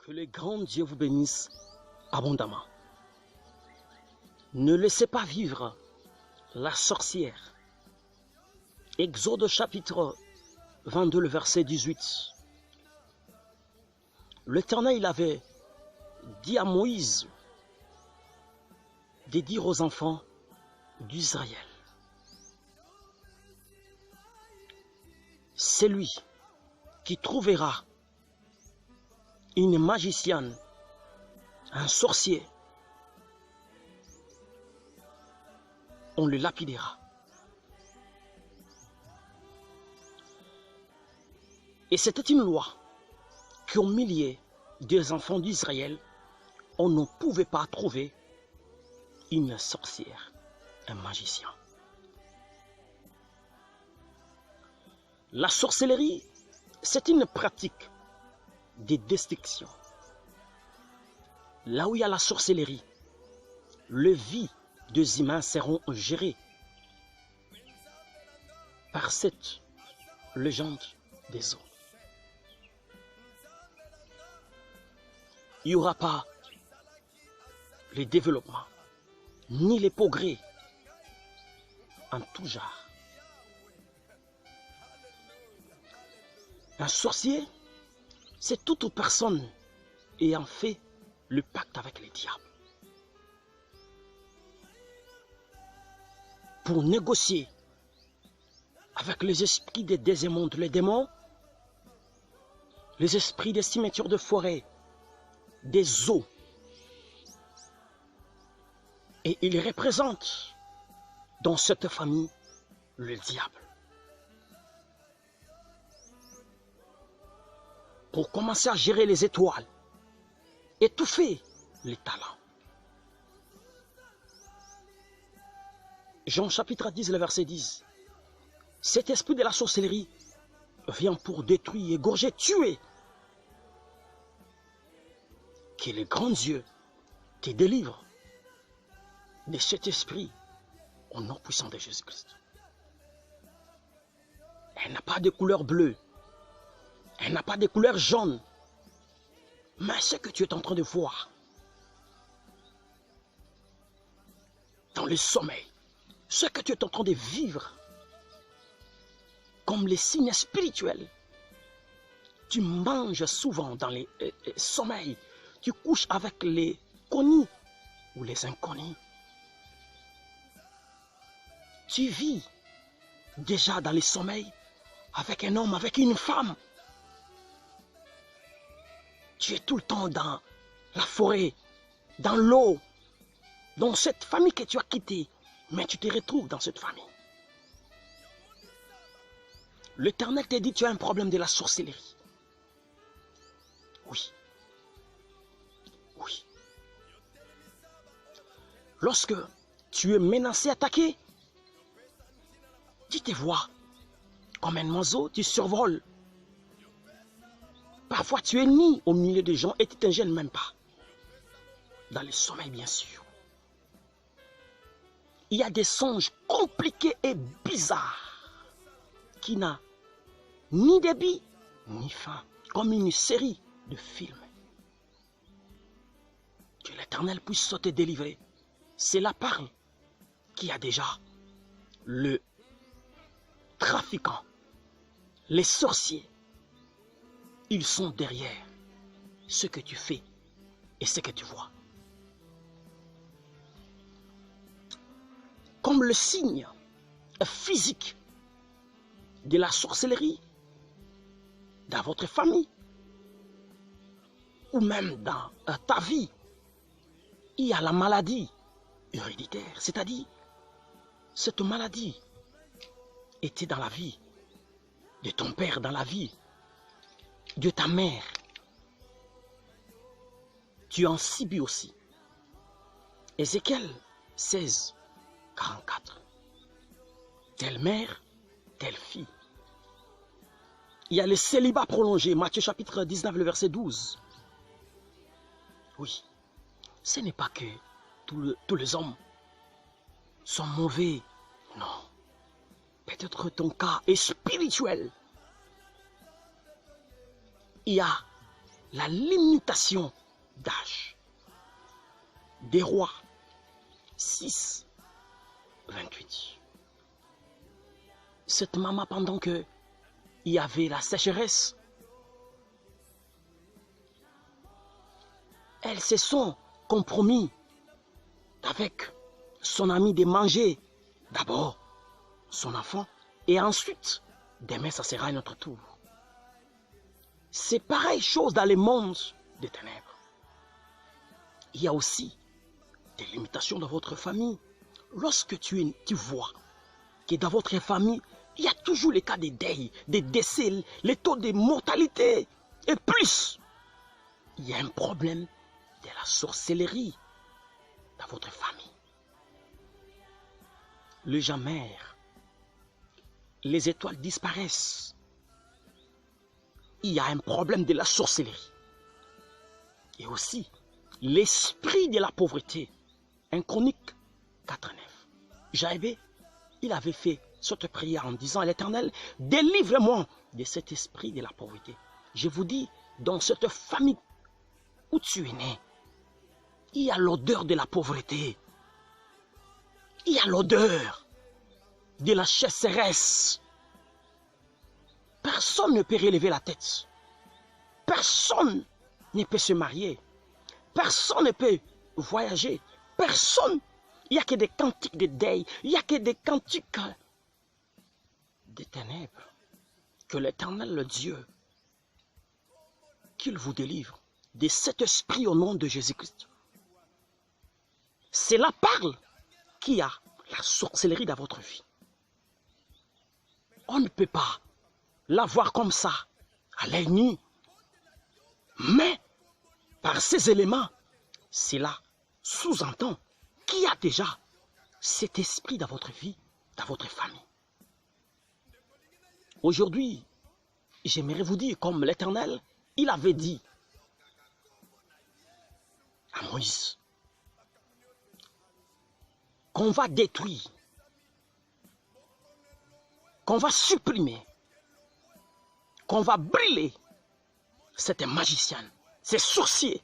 Que le grand Dieu vous bénisse abondamment. Ne laissez pas vivre la sorcière. Exode chapitre 22, le verset 18. L'Éternel avait dit à Moïse de dire aux enfants d'Israël: celui qui trouvera une magicienne, un sorcier, on le lapidera. Et c'était une loi qu'au milieu des enfants d'Israël, on ne pouvait pas trouver une sorcière, un magicien. La sorcellerie, c'est une pratique de destruction. Là où il y a la sorcellerie, les vies des humains seront gérées par cette légende des eaux. Il n'y aura pas le développement, ni les progrès en tout genre. Un sorcier, c'est toute personne ayant fait le pacte avec le diable pour négocier avec les esprits des déserts mondes, les démons, les esprits des cimetières de forêt, des eaux. Et il représente dans cette famille le diable. Pour commencer à gérer les étoiles, étouffer les talents. Jean chapitre 10, le verset 10. Cet esprit de la sorcellerie vient pour détruire, égorger, tuer. Que le grand Dieu te délivre de cet esprit au nom puissant de Jésus-Christ. Elle n'a pas de couleur bleue. Elle n'a pas de couleur jaune. Mais ce que tu es en train de voir dans le sommeil, ce que tu es en train de vivre comme les signes spirituels, tu manges souvent dans les sommeils, tu couches avec les connus ou les inconnus. Tu vis déjà dans les sommeils avec un homme, avec une femme. Tu es tout le temps dans la forêt, dans l'eau, dans cette famille que tu as quittée, mais tu te retrouves dans cette famille. L'Éternel te dit, tu as un problème de la sorcellerie. Oui. Oui. Lorsque tu es menacé, attaqué, tu te vois comme un oiseau, tu survoles. Parfois, tu es mis au milieu des gens et tu ne te gênes même pas. Dans le sommeil, bien sûr. Il y a des songes compliqués et bizarres qui n'ont ni début, ni fin, comme une série de films. Que l'Éternel puisse te délivrer. C'est la parole qui a déjà le trafiquant, les sorciers. Ils sont derrière ce que tu fais et ce que tu vois. Comme le signe physique de la sorcellerie dans votre famille ou même dans ta vie, il y a la maladie héréditaire, c'est-à-dire cette maladie était dans la vie de ton père, dans la vie de ta mère. Tu en subis aussi. Ézéchiel 16, 44. Telle mère, telle fille. Il y a le célibat prolongé, Matthieu chapitre 19, le verset 12. Oui, ce n'est pas que tous les hommes sont mauvais. Non. Peut-être ton cas est spirituel. Il y a la limitation d'âge. Des Rois 6, 28. Cette maman, pendant que il y avait la sécheresse, elles se sont compromis avec son ami de manger d'abord son enfant et ensuite, demain, ça sera notre tour. C'est pareille chose dans les mondes des ténèbres. Il y a aussi des limitations dans votre famille. Lorsque tu vois que dans votre famille, il y a toujours les cas des deuils, des décès, les taux de mortalité. Et plus, il y a un problème de la sorcellerie dans votre famille. Le jamais, les étoiles disparaissent. Il y a un problème de la sorcellerie. Et aussi, l'esprit de la pauvreté. 1 Chronique 4, 9. Jaébé, il avait fait cette prière en disant à l'Éternel, délivre-moi de cet esprit de la pauvreté. Je vous dis, dans cette famille où tu es né, il y a l'odeur de la pauvreté. Il y a l'odeur de la chasseresse. Personne ne peut relever la tête. Personne ne peut se marier. Personne ne peut voyager. Personne. Il n'y a que des cantiques de deuil. Il n'y a que des cantiques des ténèbres. Que l'Éternel, le Dieu, qu'il vous délivre de cet esprit au nom de Jésus-Christ. Cela parle qu'il y a la sorcellerie dans votre vie. On ne peut pas la voir comme ça, à l'œil nu. Mais, par ces éléments, cela sous-entend qu'il y a déjà cet esprit dans votre vie, dans votre famille. Aujourd'hui, j'aimerais vous dire, comme l'Éternel, il avait dit à Moïse, qu'on va détruire, qu'on va supprimer, qu'on va brûler cette magicienne, ces sorciers,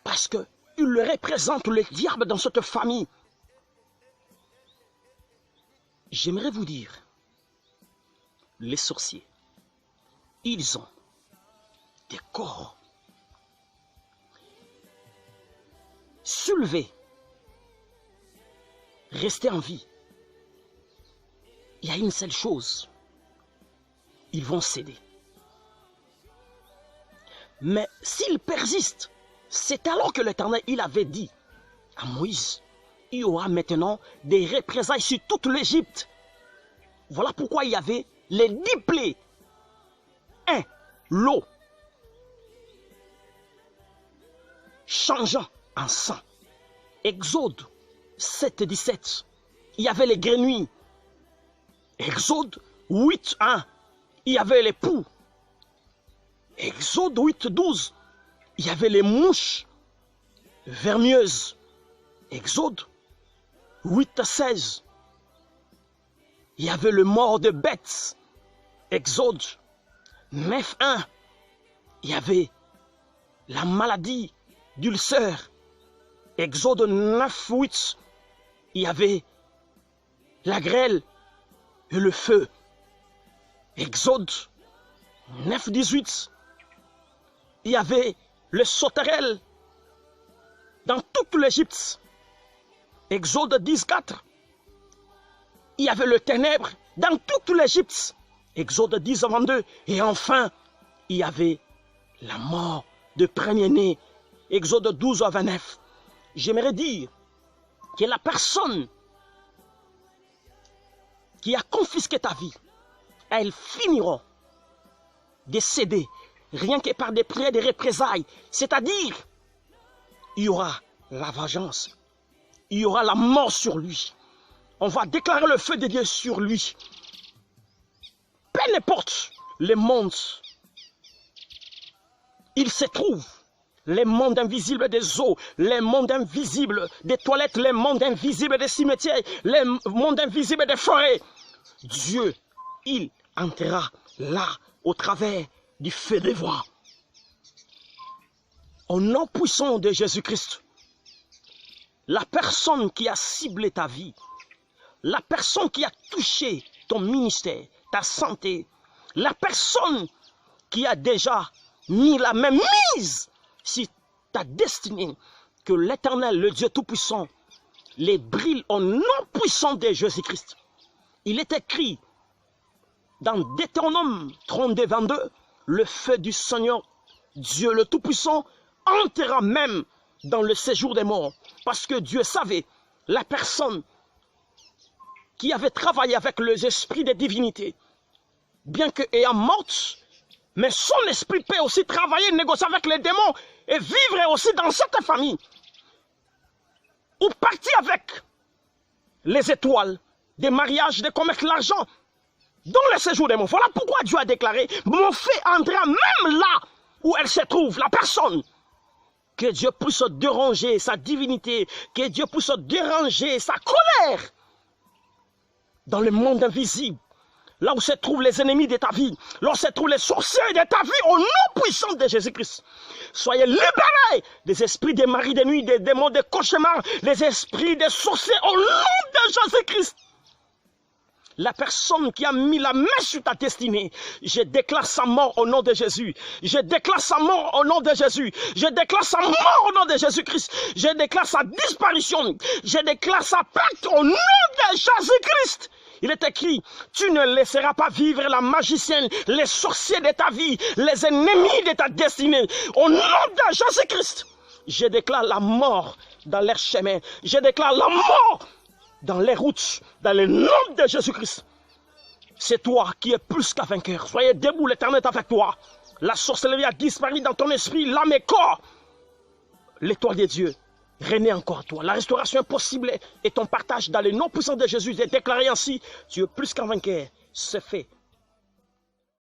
parce qu'ils représentent le diable dans cette famille. J'aimerais vous dire, les sorciers, ils ont des corps soulevés, restés en vie. Il y a une seule chose, ils vont céder. Mais s'ils persistent, c'est alors que l'Éternel, il avait dit à Moïse, il y aura maintenant des représailles sur toute l'Égypte. Voilà pourquoi il y avait les 10 plaies. 1. L'eau changeant en sang. Exode 7, 17. Il y avait les grenouilles. Exode 8, 1. Il y avait les poux. Exode 8, 12. Il y avait les mouches vermieuses. Exode 8, 16. Il y avait le mort de bêtes. Exode 9, 1. Il y avait la maladie d'ulcère. Exode 9, 8. Il y avait la grêle et le feu. Exode 9, 18. Il y avait le sauterelle dans toute l'Égypte. Exode 10, 4. Il y avait le ténèbre dans toute l'Égypte. Exode 10, 22. Et enfin, il y avait la mort de premier-né. Exode 12, 29. J'aimerais dire que la personne qui a confisqué ta vie, elles finiront de céder, rien que par des prières de représailles. C'est-à-dire, il y aura la vengeance, il y aura la mort sur lui. On va déclarer le feu de Dieu sur lui. Peu importe les mondes, il se trouve. Les mondes invisibles des eaux, les mondes invisibles des toilettes, les mondes invisibles des cimetières, les mondes invisibles des forêts. Dieu, il entrera là au travers du feu des voix. Au nom puissant de Jésus-Christ, la personne qui a ciblé ta vie, la personne qui a touché ton ministère, ta santé, la personne qui a déjà mis la même mise sur ta destinée, que l'Éternel, le Dieu Tout-Puissant, les brille au nom puissant de Jésus-Christ. Il est écrit dans Deutéronome 32, 22, le feu du Seigneur, Dieu le Tout-Puissant, entrera même dans le séjour des morts. Parce que Dieu savait la personne qui avait travaillé avec les esprits des divinités, bien qu'ayant morte, mais son esprit peut aussi travailler, négocier avec les démons et vivre aussi dans cette famille. Ou partir avec les étoiles, des mariages, des commerces, l'argent, dans le séjour des morts. Voilà pourquoi Dieu a déclaré, mon feu entrera même là où elle se trouve, la personne. Que Dieu puisse déranger sa divinité, que Dieu puisse déranger sa colère dans le monde invisible. Là où se trouvent les ennemis de ta vie, là où se trouvent les sorciers de ta vie, au nom puissant de Jésus-Christ. Soyez libérés des esprits des maris de nuit, des démons, des cauchemars, les esprits des sorciers, au nom de Jésus-Christ. La personne qui a mis la main sur ta destinée, je déclare sa mort au nom de Jésus. Je déclare sa mort au nom de Jésus. Je déclare sa mort au nom de Jésus-Christ. Je déclare sa disparition. Je déclare sa perte au nom de Jésus-Christ. Il est écrit, tu ne laisseras pas vivre la magicienne, les sorciers de ta vie, les ennemis de ta destinée. Au nom de Jésus-Christ, je déclare la mort dans leur chemin. Je déclare la mort dans les routes, dans le nom de Jésus-Christ. C'est toi qui es plus qu'un vainqueur. Soyez debout, l'Éternel est avec toi. La sorcellerie a disparu dans ton esprit, l'âme et corps. L'étoile de Dieu renaît encore à toi. La restauration est possible et ton partage dans le nom puissant de Jésus est déclaré ainsi. Tu es plus qu'un vainqueur. C'est fait.